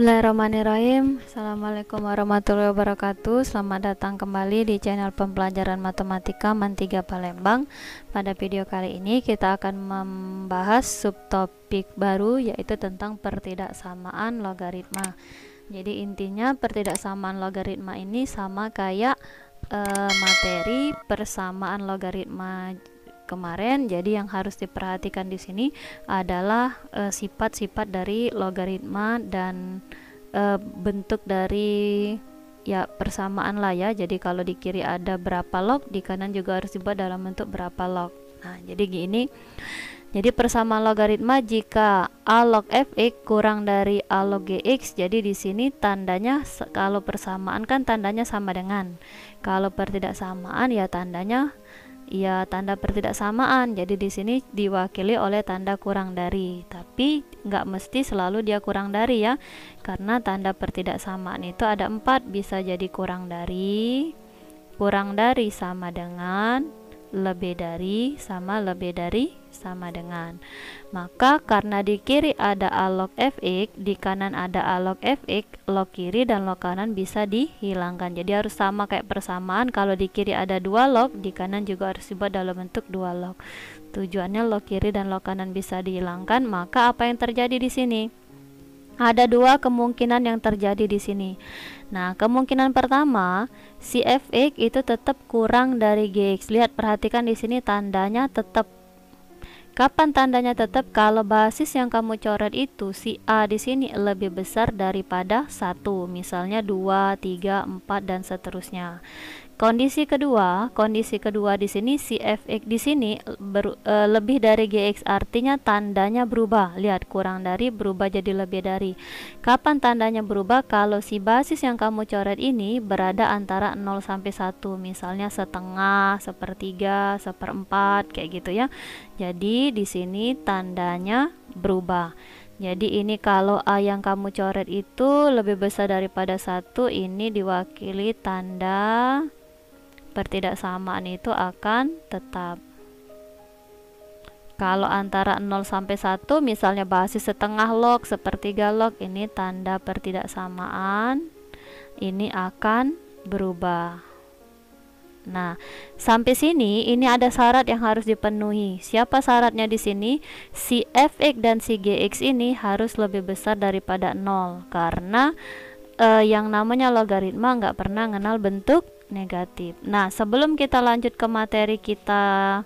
Bismillahirrahmanirrahim. Assalamualaikum warahmatullahi wabarakatuh. Selamat datang kembali di channel pembelajaran matematika MAN 3 Palembang. Pada video kali ini kita akan membahas subtopik baru, yaitu tentang pertidaksamaan logaritma. Jadi intinya pertidaksamaan logaritma ini sama kayak materi persamaan logaritma kemarin. Jadi yang harus diperhatikan di sini adalah sifat-sifat dari logaritma dan bentuk dari persamaan lah ya. Jadi kalau di kiri ada berapa log, di kanan juga harus dibuat dalam bentuk berapa log. Nah, jadi gini. Jadi persamaan logaritma jika a log fx kurang dari a log gx. Jadi di sini tandanya, kalau persamaan kan tandanya sama dengan. Kalau pertidaksamaan ya tandanya tanda pertidaksamaan. Jadi di sini diwakili oleh tanda kurang dari, tapi nggak mesti selalu dia kurang dari ya, karena tanda pertidaksamaan itu ada 4, bisa jadi kurang dari sama dengan, lebih dari, sama lebih dari, sama dengan. Maka karena di kiri ada a log fx, di kanan ada a log fx, log kiri dan log kanan bisa dihilangkan. Jadi harus sama kayak persamaan. Kalau di kiri ada 2 log, di kanan juga harus dibuat dalam bentuk 2 log. Tujuannya log kiri dan log kanan bisa dihilangkan. Maka apa yang terjadi di sini? Ada 2 kemungkinan yang terjadi di sini. Nah, kemungkinan pertama, si fx itu tetap kurang dari gx. Lihat, perhatikan di sini tandanya tetap. Kapan tandanya tetap? Kalau basis yang kamu coret itu si a di sini lebih besar daripada 1. Misalnya 2, 3, 4 dan seterusnya. Kondisi kedua di sini si fx di sini lebih dari gx, artinya tandanya berubah. Lihat, kurang dari berubah jadi lebih dari. Kapan tandanya berubah? Kalau si basis yang kamu coret ini berada antara 0 sampai 1, misalnya setengah, sepertiga, seperempat, kayak gitu ya. Jadi di sini tandanya berubah. Jadi ini kalau a yang kamu coret itu lebih besar daripada 1, ini diwakili tanda pertidaksamaan itu akan tetap. Kalau antara 0 sampai 1, misalnya basis setengah log, sepertiga log, ini tanda pertidaksamaan ini akan berubah. Nah, sampai sini ini ada syarat yang harus dipenuhi. Siapa syaratnya di sini? Si fx dan si gx ini harus lebih besar daripada 0, karena yang namanya logaritma nggak pernah kenal bentuk negatif. Nah, sebelum kita lanjut ke materi kita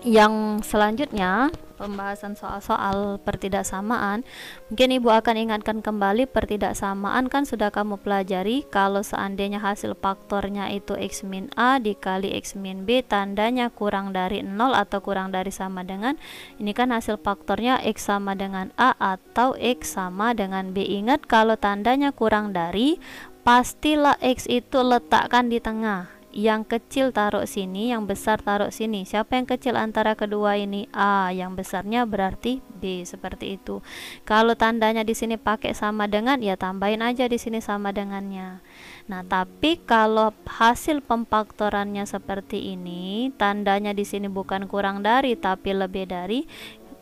yang selanjutnya, pembahasan soal-soal pertidaksamaan, mungkin ibu akan ingatkan kembali, pertidaksamaan kan sudah kamu pelajari. Kalau seandainya hasil faktornya itu x min a dikali x min b, tandanya kurang dari 0 atau kurang dari sama dengan, ini kan hasil faktornya x sama dengan a atau x sama dengan b. Ingat, kalau tandanya kurang dari, pastilah x itu letakkan di tengah. Yang kecil taruh sini, yang besar taruh sini. Siapa yang kecil antara kedua ini? A. Yang besarnya berarti B, seperti itu. Kalau tandanya di sini pakai sama dengan, ya tambahin aja di sini sama dengannya. Nah, tapi kalau hasil pemfaktorannya seperti ini, tandanya di sini bukan kurang dari tapi lebih dari.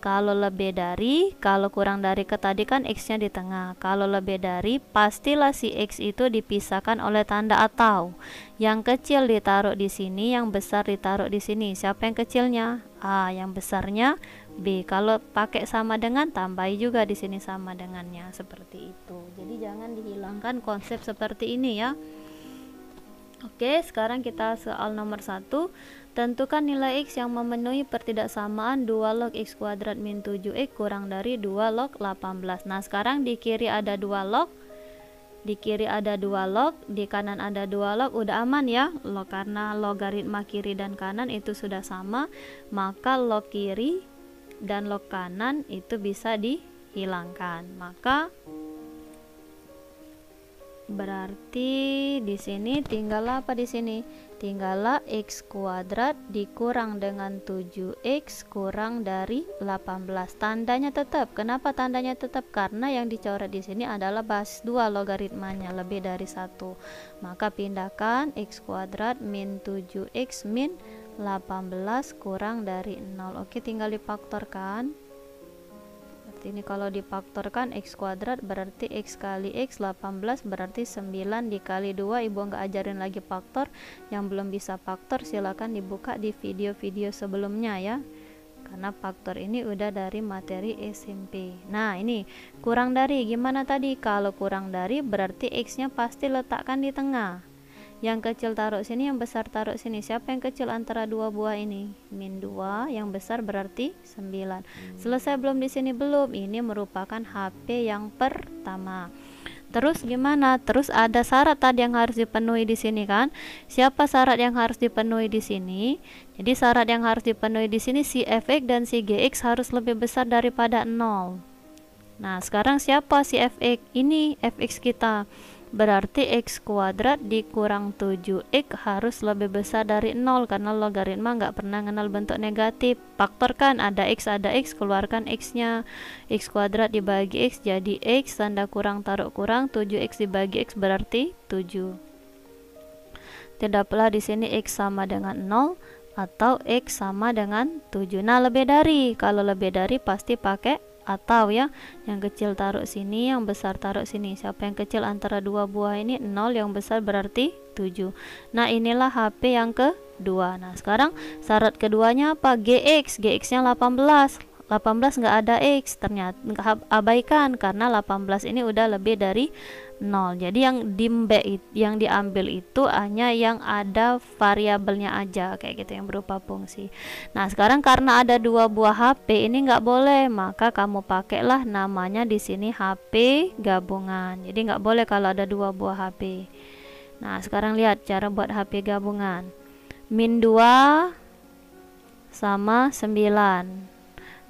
Kalau lebih dari, kalau kurang dari tadi kan x-nya di tengah. Kalau lebih dari, pastilah si x itu dipisahkan oleh tanda atau. Yang kecil ditaruh di sini, yang besar ditaruh di sini. Siapa yang kecilnya? A, yang besarnya B. Kalau pakai sama dengan, tambahi juga di sini sama dengannya, seperti itu. Jadi jangan dihilangkan konsep seperti ini ya. Oke, sekarang kita soal nomor 1. Tentukan nilai x yang memenuhi pertidaksamaan 2 log x kuadrat min 7x kurang dari 2 log 18. Nah, sekarang di kiri ada 2 log, di kiri ada 2 log, di kanan ada 2 log, udah aman ya. Karena logaritma kiri dan kanan itu sudah sama, maka log kiri dan log kanan itu bisa dihilangkan. Maka berarti di sini tinggal apa di sini? Tinggallah x kuadrat dikurang dengan 7x kurang dari 18. Tandanya tetap. Kenapa tandanya tetap? Karena yang dicoret di sini adalah basis 2 logaritmanya lebih dari 1. Maka pindahkan x kuadrat min 7x min 18 kurang dari 0. Oke, tinggal difaktorkan. Berarti ini kalau difaktorkan x kuadrat berarti x kali x 18, berarti 9 dikali 2. Ibu nggak ajarin lagi faktor. Yang belum bisa faktor silakan dibuka di video-video sebelumnya ya, karena faktor ini udah dari materi SMP. Nah ini kurang dari, gimana tadi? Kalau kurang dari berarti x nya pasti letakkan di tengah. Yang kecil taruh sini, yang besar taruh sini. Siapa yang kecil antara dua buah ini? Min 2, yang besar berarti 9. Selesai belum di sini? Belum. Ini merupakan HP yang pertama. Terus gimana? Terus ada syarat tadi yang harus dipenuhi di sini kan? Siapa syarat yang harus dipenuhi di sini? Jadi syarat yang harus dipenuhi di sini, si fx dan si gx harus lebih besar daripada 0. Nah, sekarang siapa si fx? Ini fx kita. Berarti x kuadrat dikurang 7x harus lebih besar dari 0, karena logaritma nggak pernah kenal bentuk negatif. Faktorkan, ada x, keluarkan x nya. X kuadrat dibagi x jadi x, tanda kurang taruh kurang, 7x dibagi x berarti 7. Tidak pula di sini x sama dengan 0 atau x sama dengan 7. Nah, lebih dari, kalau lebih dari pasti pakai atau ya, yang kecil taruh sini, yang besar taruh sini. Siapa yang kecil antara dua buah ini? 0, yang besar berarti 7. Nah, inilah HP yang kedua. Nah, sekarang syarat keduanya apa? Gx nya 18 nggak ada x, ternyata abaikan karena 18 ini udah lebih dari 0. Jadi yang diambil itu hanya yang ada variabelnya aja, kayak gitu, yang berupa fungsi. Nah, sekarang karena ada dua buah HP ini nggak boleh, maka kamu pakailah namanya di sini HP gabungan. Jadi nggak boleh kalau ada dua buah HP. Nah, sekarang lihat cara buat HP gabungan. Min 2 sama 9.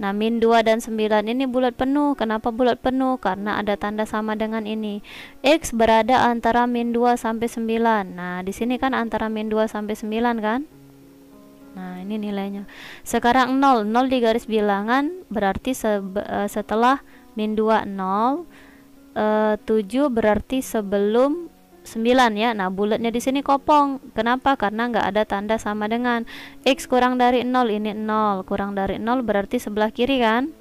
Nah, min 2 dan 9 ini bulat penuh. Kenapa bulat penuh? Karena ada tanda sama dengan ini. X berada antara min 2 sampai 9. Nah, di sini kan antara min 2 sampai 9 kan? Nah, ini nilainya. Sekarang 0 di garis bilangan berarti setelah min 2 0. 7 berarti sebelum 9 ya. Nah, bulatnya di sini kopong. Kenapa? Karena nggak ada tanda sama dengan. X kurang dari 0, ini 0. Kurang dari 0 berarti sebelah kiri kan?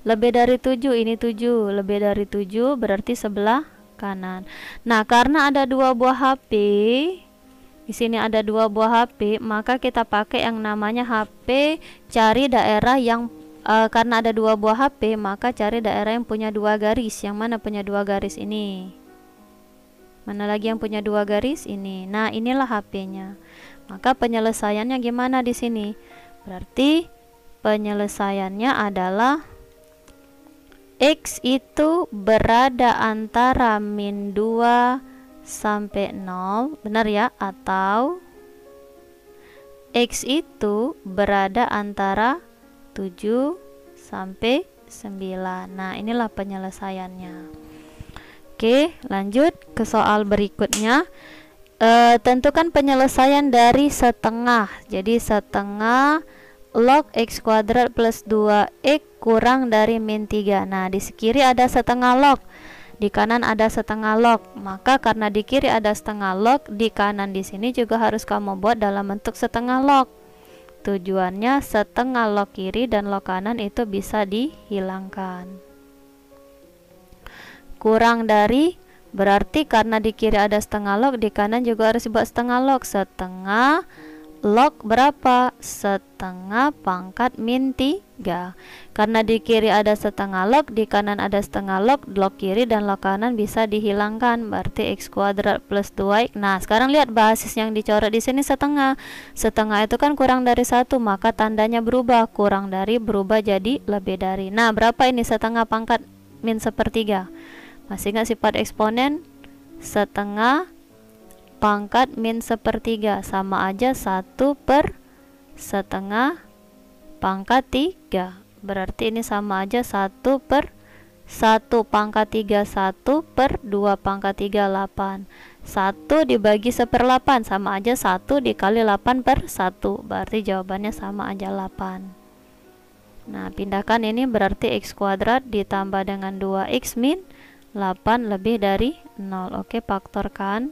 Lebih dari 7, ini 7. Lebih dari 7 berarti sebelah kanan. Nah, karena ada dua buah HP, di sini ada dua buah HP, maka kita pakai yang namanya HP cari daerah yang karena ada dua buah HP, maka cari daerah yang punya dua garis. Yang mana punya dua garis? Ini. Mana lagi yang punya dua garis? Ini. Nah, inilah HP-nya. Maka penyelesaiannya gimana di sini? Berarti penyelesaiannya adalah X itu berada antara min 2 sampai 0, benar ya? Atau X itu berada antara 7 sampai 9. Nah, inilah penyelesaiannya. Oke, lanjut ke soal berikutnya. Tentukan penyelesaian dari setengah. Jadi setengah log x kuadrat plus 2x kurang dari min 3. Nah, di kiri ada setengah log, di kanan ada setengah log. Maka karena di kiri ada setengah log, di kanan di sini juga harus kamu buat dalam bentuk setengah log. Tujuannya setengah log kiri dan log kanan itu bisa dihilangkan. Kurang dari berarti karena di kiri ada setengah log, di kanan juga harus buat setengah log. Setengah log berapa? Setengah pangkat min 3. Karena di kiri ada setengah log, di kanan ada setengah log kiri dan log kanan bisa dihilangkan. Berarti x kuadrat plus 2x. Nah, sekarang lihat basis yang dicoret di sini setengah. Setengah itu kan kurang dari 1, maka tandanya berubah. Kurang dari berubah jadi lebih dari. Nah, berapa ini setengah pangkat min 1/3? Masih ingat sifat eksponen? Setengah pangkat min 1/3 sama aja 1 per setengah pangkat 3. Berarti ini sama aja 1 per 1 pangkat 3, 1 per 2 pangkat 3, 8. 1 dibagi 1/8 sama aja 1 dikali 8 per 1. Berarti jawabannya sama aja 8. Nah, pindahkan ini berarti x kuadrat ditambah dengan 2x min 8 lebih dari 0. Oke, faktorkan.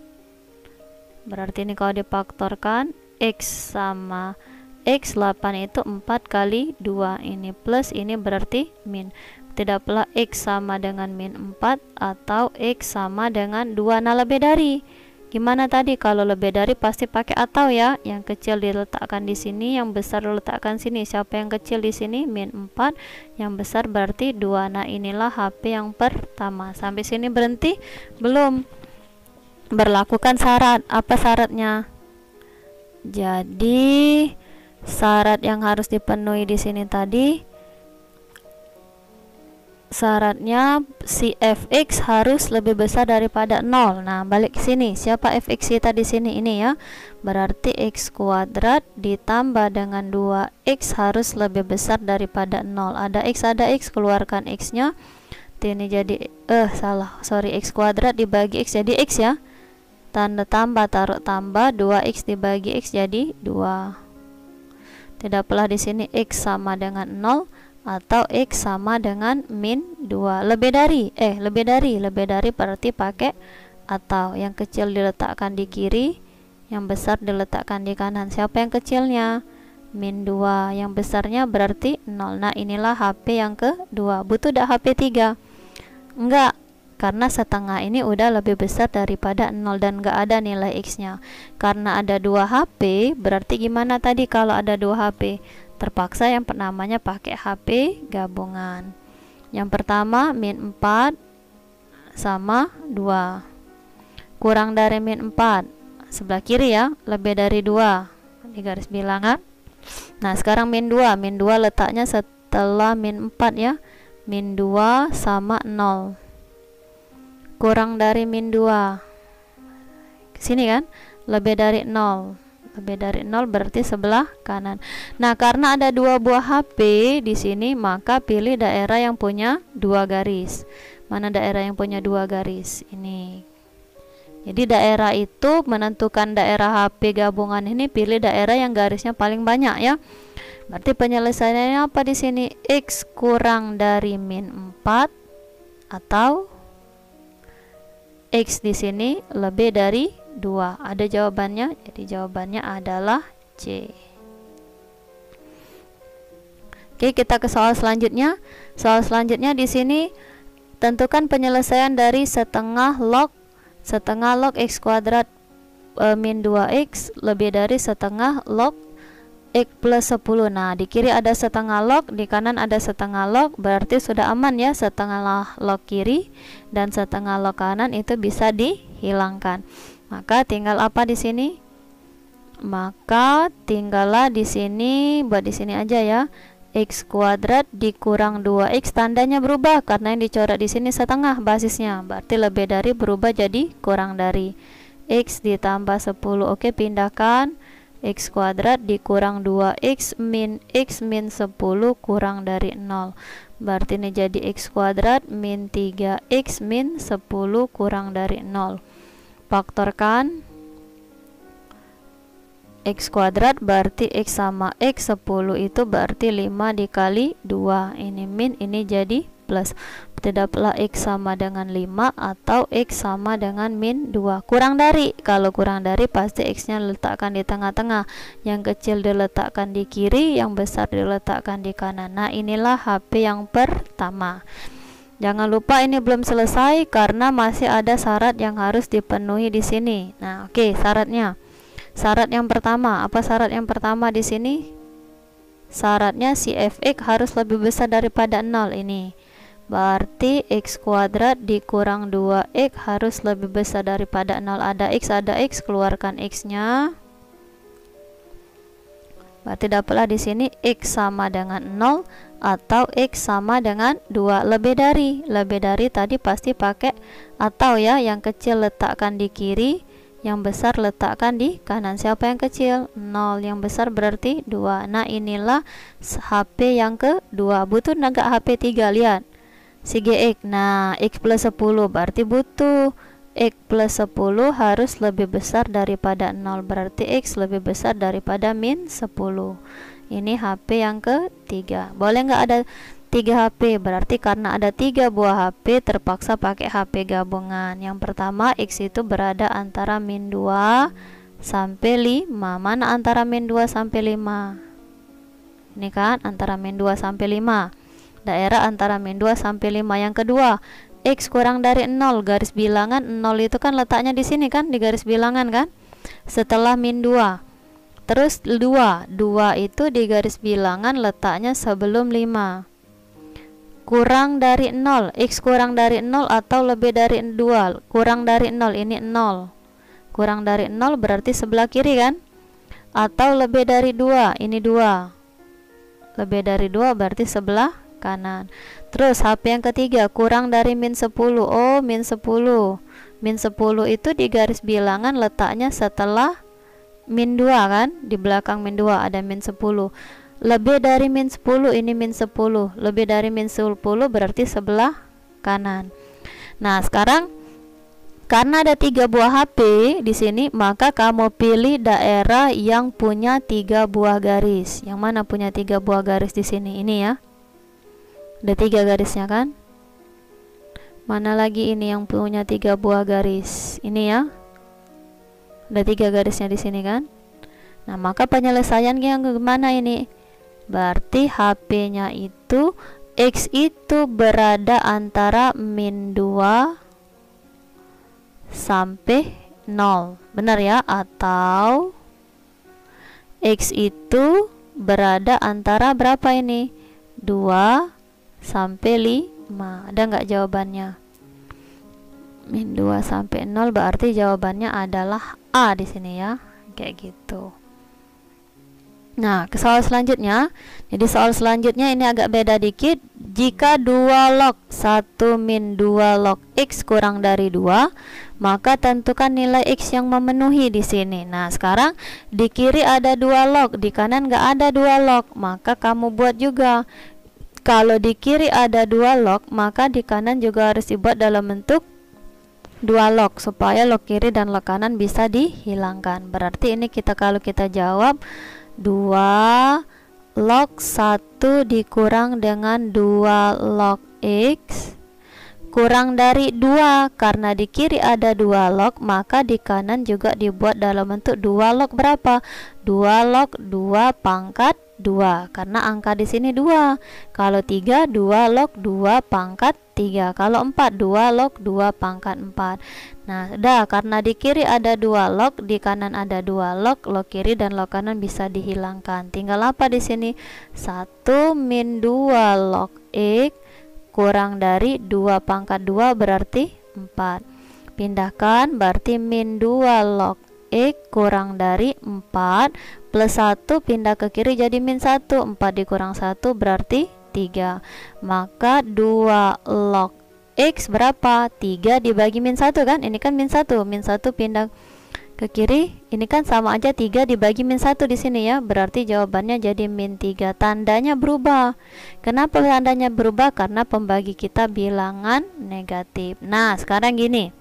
Berarti ini kalau difaktorkan x sama X 8 itu 4 kali 2, ini plus, ini berarti min. Tidak pula X sama dengan min 4 atau X sama dengan 2. Nah, lebih dari. Gimana tadi? Kalau lebih dari pasti pakai atau ya. Yang kecil diletakkan di sini, yang besar diletakkan sini. Siapa yang kecil di sini? Min 4, yang besar berarti 2. Nah, inilah HP yang pertama. Sampai sini berhenti? Belum. Berlakukan syarat. Apa syaratnya? Jadi syarat yang harus dipenuhi di sini tadi, syaratnya si fx harus lebih besar daripada 0. Nah, balik ke sini. Siapa fx kita di sini? Ini ya. Berarti x kuadrat ditambah dengan 2x harus lebih besar daripada 0. Ada x, keluarkan x-nya. Ini jadi x kuadrat dibagi x jadi x ya. Tanda tambah taruh tambah, 2x dibagi x jadi 2. Tidak pula di sini x sama dengan 0 atau x sama dengan min 2. Lebih dari berarti pakai atau. Yang kecil diletakkan di kiri, yang besar diletakkan di kanan. Siapa yang kecilnya? Min 2, yang besarnya berarti 0. Nah, inilah HP yang kedua. Butuh dah HP 3? Enggak, karena setengah ini udah lebih besar daripada 0 dan enggak ada nilai x-nya. Karena ada 2 HP, berarti gimana tadi kalau ada 2 HP? Terpaksa yang namanya pakai HP gabungan. Yang pertama min 4 sama 2. Kurang dari min 4. Sebelah kiri ya, lebih dari 2. Di garis bilangan. Nah, sekarang min 2. Min 2 letaknya setelah min 4 ya. Min 2 sama 0. Kurang dari min 2. Sini kan? Lebih dari 0. Lebih dari 0 berarti sebelah kanan. Nah, karena ada 2 buah HP di sini, maka pilih daerah yang punya 2 garis. Mana daerah yang punya 2 garis? Ini. Jadi daerah itu menentukan daerah HP gabungan ini, pilih daerah yang garisnya paling banyak ya. Berarti penyelesaiannya apa di sini? X kurang dari min 4 atau X di sini lebih dari 2. Ada jawabannya, jadi jawabannya adalah C. Oke, kita ke soal selanjutnya. Soal selanjutnya di sini tentukan penyelesaian dari setengah log x kuadrat min 2x lebih dari setengah log x plus 10. Nah, di kiri ada setengah log, di kanan ada setengah log, berarti sudah aman ya. Setengah log kiri dan setengah log kanan itu bisa dihilangkan. Maka tinggal apa di sini? Maka tinggallah di sini, buat di sini aja ya. X kuadrat dikurang 2x, tandanya berubah karena yang dicoret di sini setengah basisnya. Berarti lebih dari berubah jadi kurang dari. X ditambah 10. Oke, pindahkan. X kuadrat dikurang 2x min x min 10 kurang dari 0. Berarti ini jadi x kuadrat min 3x min 10 kurang dari 0. Faktorkan x kuadrat berarti x sama x 10 itu berarti 5 dikali 2. Ini min, ini jadi plus. Tidak pula x sama dengan 5 atau x sama dengan min 2. Kurang dari. Kalau kurang dari pasti x-nya diletakkan di tengah-tengah. Yang kecil diletakkan di kiri, yang besar diletakkan di kanan. Nah, inilah HP yang pertama. Jangan lupa ini belum selesai karena masih ada syarat yang harus dipenuhi di sini. Nah, oke, syaratnya. Syarat yang pertama, apa syarat yang pertama di sini? Syaratnya si fx harus lebih besar daripada 0 ini. Berarti x kuadrat dikurang 2x harus lebih besar daripada 0. Ada x, keluarkan x-nya. Berarti dapatlah di sini x sama dengan 0 atau x sama dengan 2. Lebih dari tadi pasti pakai atau ya. Yang kecil letakkan di kiri, yang besar letakkan di kanan. Siapa yang kecil? 0. Yang besar berarti 2. Nah, inilah HP yang kedua. Butuh enggak HP 3? Lihat. Si GX. Nah, X plus 10 berarti butuh X plus 10 harus lebih besar daripada 0. Berarti X lebih besar daripada min 10. Ini HP yang ketiga. Boleh nggak ada 3 HP? Berarti karena ada 3 buah HP terpaksa pakai HP gabungan. Yang pertama, X itu berada antara min 2 sampai 5. Mana antara min 2 sampai 5? Ini kan antara min 2 sampai 5. Daerah antara min 2 sampai 5. Yang kedua, X kurang dari 0, garis bilangan 0 itu kan letaknya di sini kan, di garis bilangan kan, setelah min 2. Terus 2 itu di garis bilangan letaknya sebelum 5. Kurang dari 0, X kurang dari 0 atau lebih dari 2. Kurang dari 0, ini 0. Kurang dari 0 berarti sebelah kiri kan, atau lebih dari 2, ini 2. Lebih dari 2 berarti sebelah kanan. Terus HP yang ketiga, kurang dari min 10. Oh, min 10. Min 10 itu di garis bilangan letaknya setelah min 2 kan, di belakang min 2 ada min 10. Lebih dari min 10, ini min 10. Lebih dari min 10 berarti sebelah kanan. Nah, sekarang karena ada 3 buah HP di sini, maka kamu pilih daerah yang punya 3 buah garis. Yang mana punya 3 buah garis di sini? Ini ya. Ada 3 garisnya kan? Mana lagi ini yang punya 3 buah garis? Ini ya. Ada 3 garisnya di sini kan? Nah, maka penyelesaiannya yang gimana ini? Berarti HP-nya itu X itu berada antara min 2 sampai 0. Benar ya? Atau X itu berada antara berapa ini? 2 sampai 5. Ada nggak jawabannya? Min 2 sampai 0 berarti jawabannya adalah A di sini ya. Kayak gitu. Nah, ke soal selanjutnya. Jadi soal selanjutnya ini agak beda dikit. Jika 2 log 1 min 2 log X kurang dari 2, maka tentukan nilai X yang memenuhi di sini. Nah, sekarang di kiri ada 2 log, di kanan nggak ada 2 log, maka kamu buat juga. Kalau di kiri ada 2 log, maka di kanan juga harus dibuat dalam bentuk 2 log supaya log kiri dan log kanan bisa dihilangkan. Berarti ini kalau kita jawab 2 log 1 dikurang dengan 2 log X kurang dari 2. Karena di kiri ada 2 log, maka di kanan juga dibuat dalam bentuk 2 log berapa? 2 log 2 pangkat 2. Karena angka di sini 2. Kalau 3, 2 log 2 pangkat 3. Kalau 4, 2 log 2 pangkat 4. Nah, karena di kiri ada 2 log, di kanan ada 2 log kiri dan log kanan bisa dihilangkan. Tinggal apa di sini? 1 min 2 log X kurang dari 2 pangkat 2 berarti 4. Pindahkan, berarti min 2 log X kurang dari 4 plus 1 pindah ke kiri jadi min 1. 4 dikurang 1 berarti 3. Maka 2 log X berapa? 3 dibagi min 1 kan? Ini kan min 1. Min 1 pindah ke kiri. Ini kan sama aja 3 dibagi min 1 di sini ya. Berarti jawabannya jadi min 3. Tandanya berubah. Kenapa tandanya berubah? Karena pembagi kita bilangan negatif. Nah, sekarang gini.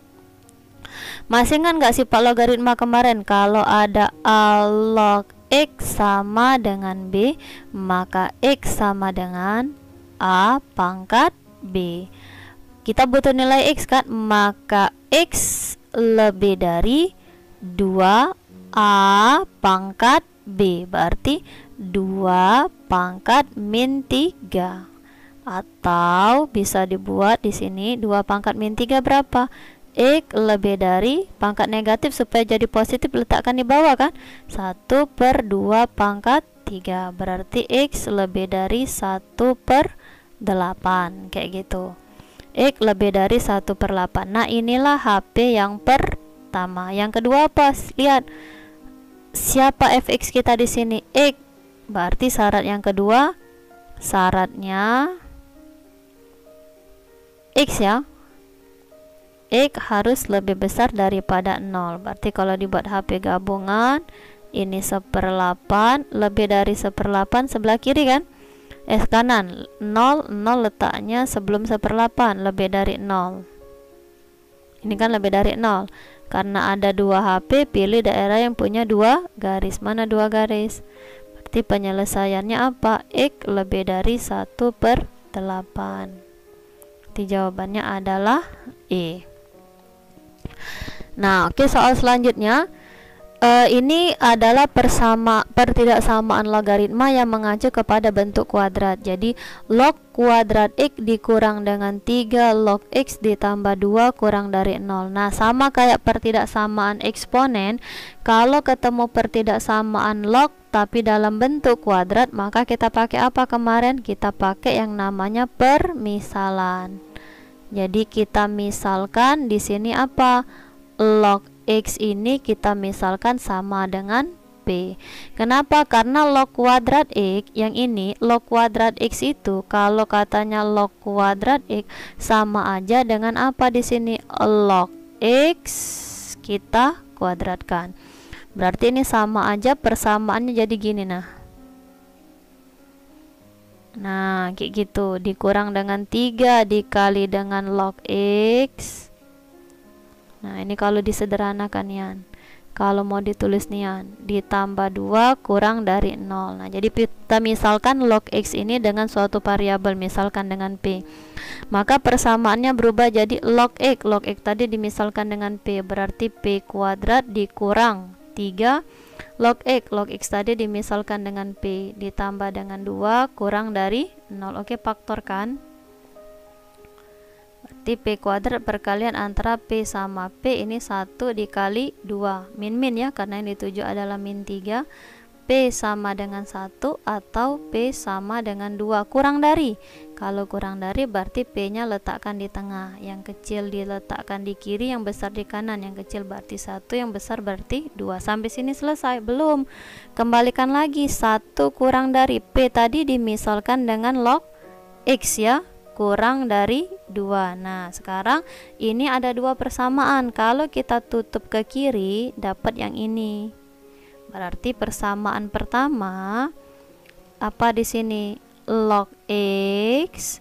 Masih ingat nggak sifat logaritma kemarin? Kalau ada A log X sama dengan B, maka X sama dengan A pangkat B. Kita butuh nilai X kan, maka X lebih dari 2A pangkat B, berarti 2 pangkat min 3. Atau bisa dibuat di sini 2 pangkat min 3 berapa? X lebih dari pangkat negatif supaya jadi positif letakkan di bawah kan, 1/2 pangkat 3. Berarti X lebih dari 1/8. Kayak gitu. X lebih dari 1/8. Nah, inilah HP yang pertama. Yang kedua apa? Lihat siapa fx kita di sini? X. Berarti syarat yang kedua, syaratnya X ya. X harus lebih besar daripada 0. Berarti kalau dibuat HP gabungan, ini 1/8, lebih dari 1/8 sebelah kiri kan? Kanan 0 letaknya sebelum 1/8, lebih dari 0. Ini kan lebih dari 0. Karena ada 2 HP, pilih daerah yang punya 2 garis. Mana 2 garis? Berarti penyelesaiannya apa? X lebih dari 1/8. Berarti jawabannya adalah E. Nah, oke, soal selanjutnya. Ini adalah pertidaksamaan logaritma yang mengacu kepada bentuk kuadrat. Jadi log kuadrat X dikurang dengan 3 log X ditambah 2 kurang dari 0. Nah, sama kayak pertidaksamaan eksponen. Kalau ketemu pertidaksamaan log tapi dalam bentuk kuadrat, maka kita pakai apa kemarin? Kita pakai yang namanya permisalan. Jadi kita misalkan di sini apa? Log X ini kita misalkan sama dengan P. Kenapa? Karena log kuadrat X, yang ini log kuadrat X itu kalau katanya log kuadrat X sama aja dengan apa di sini? Log X kita kuadratkan. Berarti ini sama aja, persamaannya jadi gini nah. Nah, kayak gitu, dikurang dengan 3 dikali dengan log X. Nah, ini kalau disederhanakan Nian. Kalau mau ditulis Nian, ditambah 2 kurang dari 0. Nah, jadi kita misalkan log X ini dengan suatu variabel, misalkan dengan P. Maka persamaannya berubah jadi log X. Log X tadi dimisalkan dengan P, berarti P kuadrat dikurang 3 log X. Log X tadi dimisalkan dengan P ditambah dengan 2 kurang dari 0. Oke, faktorkan. Berarti P kuadrat perkalian antara P sama P ini 1 dikali 2 min ya, karena yang dituju adalah min 3. P sama dengan 1 atau P sama dengan 2 kurang dari. Kalau kurang dari berarti P nya letakkan di tengah, yang kecil diletakkan di kiri, yang besar di kanan. Yang kecil berarti 1, yang besar berarti 2. Sampai sini selesai? Belum. Kembalikan lagi, 1 kurang dari P tadi dimisalkan dengan log X ya, kurang dari 2. Nah, sekarang ini ada 2 persamaan. Kalau kita tutup ke kiri dapat yang ini. Berarti persamaan pertama apa di sini? Log X.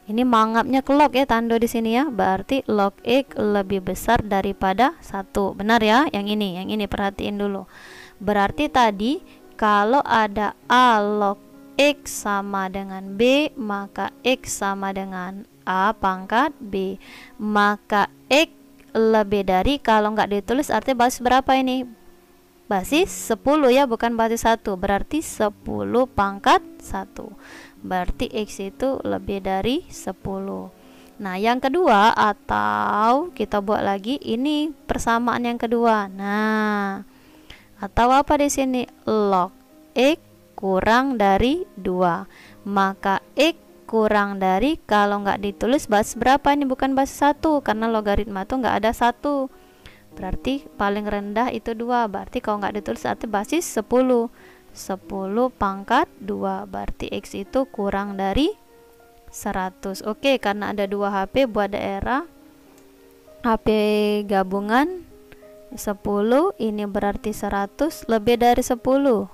Ini mangapnya ke log ya, tando di sini ya. Berarti log X lebih besar daripada 1. Benar ya? Yang ini perhatiin dulu. Berarti tadi kalau ada A log X sama dengan B, maka X sama dengan A pangkat B. Maka X lebih dari, kalau nggak ditulis artinya basis berapa ini? Basis 10 ya, bukan basis 1. Berarti 10 pangkat 1. Berarti X itu lebih dari 10. Nah, yang kedua, atau kita buat lagi, ini persamaan yang kedua. Nah, atau apa di sini? Log X kurang dari 2. Maka X kurang dari, kalau nggak ditulis basis berapa ini? Bukan basis 1, karena logaritma tuh nggak ada 1. Berarti paling rendah itu 2. Berarti kalau nggak ditulis arti basis 10. 10 pangkat 2. Berarti X itu kurang dari 100. Oke, karena ada 2 HP buat daerah HP gabungan 10, ini berarti 100 lebih dari 10.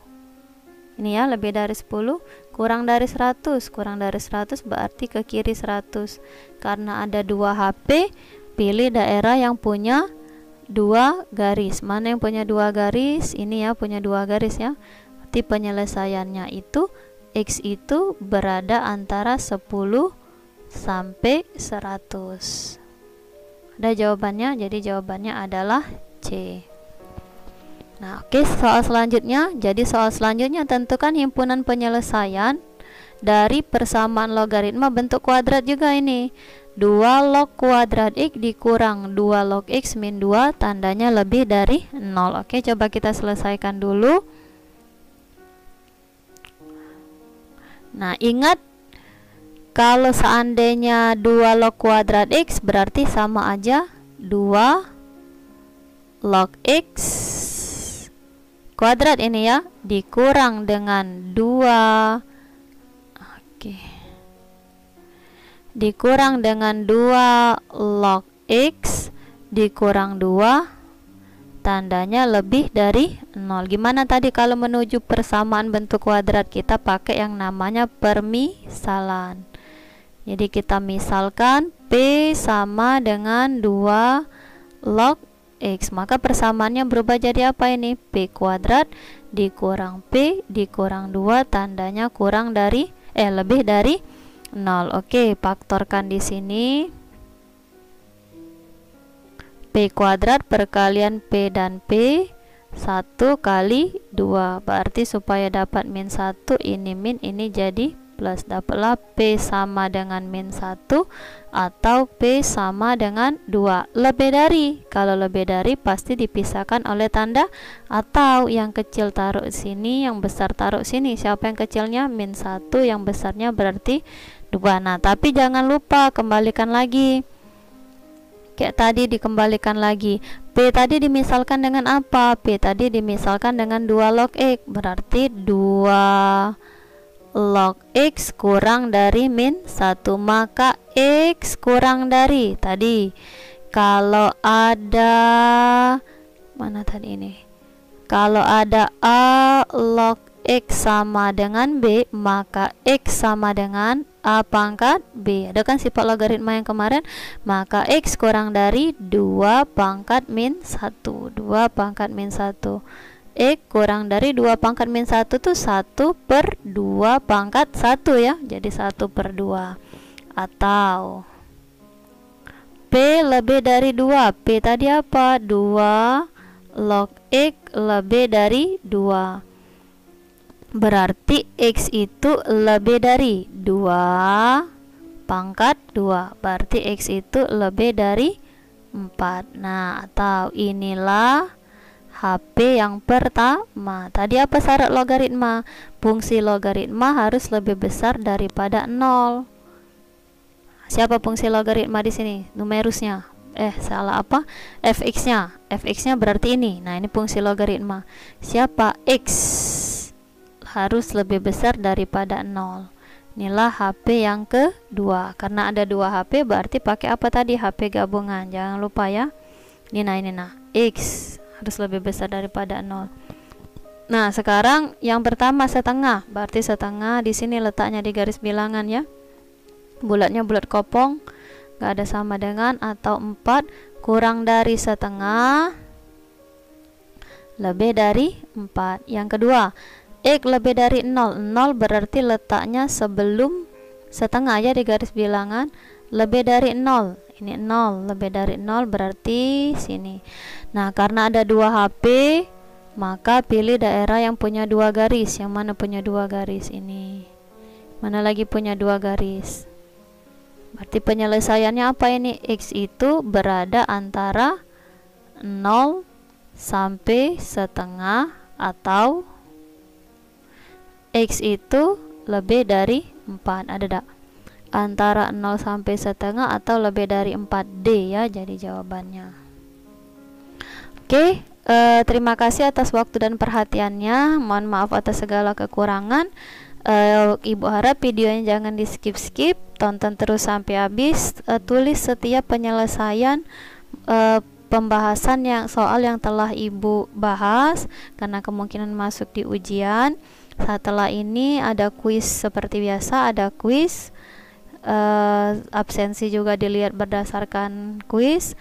Ini ya, lebih dari 10 kurang dari 100. Kurang dari 100 berarti ke kiri 100. Karena ada 2 HP, pilih daerah yang punya 2 garis. Mana yang punya 2 garis? Ini ya, punya 2 garis ya. Berarti penyelesaiannya itu X itu berada antara 10 sampai 100. Ada jawabannya, jadi jawabannya adalah C. Nah, oke, soal selanjutnya. Jadi soal selanjutnya, tentukan himpunan penyelesaian dari persamaan logaritma bentuk kuadrat juga ini. 2 log kuadrat X dikurang 2 log X min 2 tandanya lebih dari 0. Oke, coba kita selesaikan dulu. Nah, ingat kalau seandainya 2 log kuadrat X berarti sama aja 2 log X kuadrat ini ya, dikurang dengan 2. Oke. Dikurang dengan 2 log X dikurang 2 tandanya lebih dari 0. Gimana tadi kalau menuju persamaan bentuk kuadrat? Kita pakai yang namanya permisalan. Jadi kita misalkan P sama dengan 2 log X, maka persamaannya berubah jadi apa ini? P kuadrat dikurang P dikurang 2 tandanya kurang dari lebih dari 0. Oke, faktorkan di sini. P kuadrat perkalian P dan P 1 kali 2. Berarti supaya dapat min 1, ini min, ini jadi plus. Dapatlah P sama dengan min 1 atau P sama dengan 2. Lebih dari. Kalau lebih dari pasti dipisahkan oleh tanda atau. Yang kecil taruh sini, yang besar taruh sini. Siapa yang kecilnya? Min 1, yang besarnya berarti 2. Nah, tapi jangan lupa kembalikan lagi. Kayak tadi dikembalikan lagi. P tadi dimisalkan dengan apa? P tadi dimisalkan dengan 2 log X. Berarti 2 log X kurang dari min 1. Maka X kurang dari tadi. Kalau ada, mana tadi ini? Kalau ada A log X sama dengan B, maka X sama dengan A pangkat B. Ada kan sifat logaritma yang kemarin? Maka X kurang dari 2 pangkat min 1. 2 pangkat min 1. X kurang dari 2 pangkat min 1 itu 1 per 2 pangkat 1 ya. Jadi 1 per 2. Atau P lebih dari 2. P tadi apa? 2 log X lebih dari 2. Berarti X itu lebih dari 2 pangkat 2. Berarti X itu lebih dari 4. Nah, atau inilah HP yang pertama. Tadi apa syarat logaritma? Fungsi logaritma harus lebih besar daripada 0. Siapa fungsi logaritma di sini? Numerusnya. Salah apa? Fx-nya. Fx-nya berarti ini. Nah, ini fungsi logaritma. Siapa? X harus lebih besar daripada 0. Inilah HP yang kedua. Karena ada 2 HP berarti pakai apa tadi? HP gabungan. Jangan lupa ya. Ini nah. X harus lebih besar daripada 0. Nah, sekarang yang pertama setengah. Berarti setengah di sini letaknya di garis bilangan ya. Bulatnya bulat kopong. Gak ada sama dengan atau 4 kurang dari setengah lebih dari 4. Yang kedua, X lebih dari 0. 0 berarti letaknya sebelum setengah ya di garis bilangan. Lebih dari 0. Ini 0. Lebih dari 0 berarti sini. Nah, karena ada 2 HP, maka pilih daerah yang punya 2 garis. Yang mana punya 2 garis? Ini. Mana lagi punya 2 garis? Berarti penyelesaiannya apa ini? X itu berada antara 0 sampai setengah atau X itu lebih dari 4. Ada tak? Antara 0 sampai setengah atau lebih dari 4D ya, jadi jawabannya. Oke, terima kasih atas waktu dan perhatiannya. Mohon maaf atas segala kekurangan. Ibu harap videonya jangan di skip-skip, tonton terus sampai habis. Tulis setiap penyelesaian pembahasan soal yang telah ibu bahas, karena kemungkinan masuk di ujian. Setelah ini ada kuis seperti biasa, ada kuis. Absensi juga dilihat berdasarkan kuis.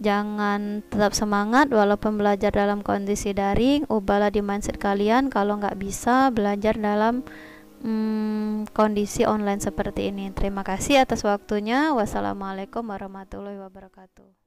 Jangan, tetap semangat walaupun belajar dalam kondisi daring. Ubahlah di mindset kalian kalau nggak bisa belajar dalam kondisi online seperti ini. Terima kasih atas waktunya. Wassalamualaikum warahmatullahi wabarakatuh.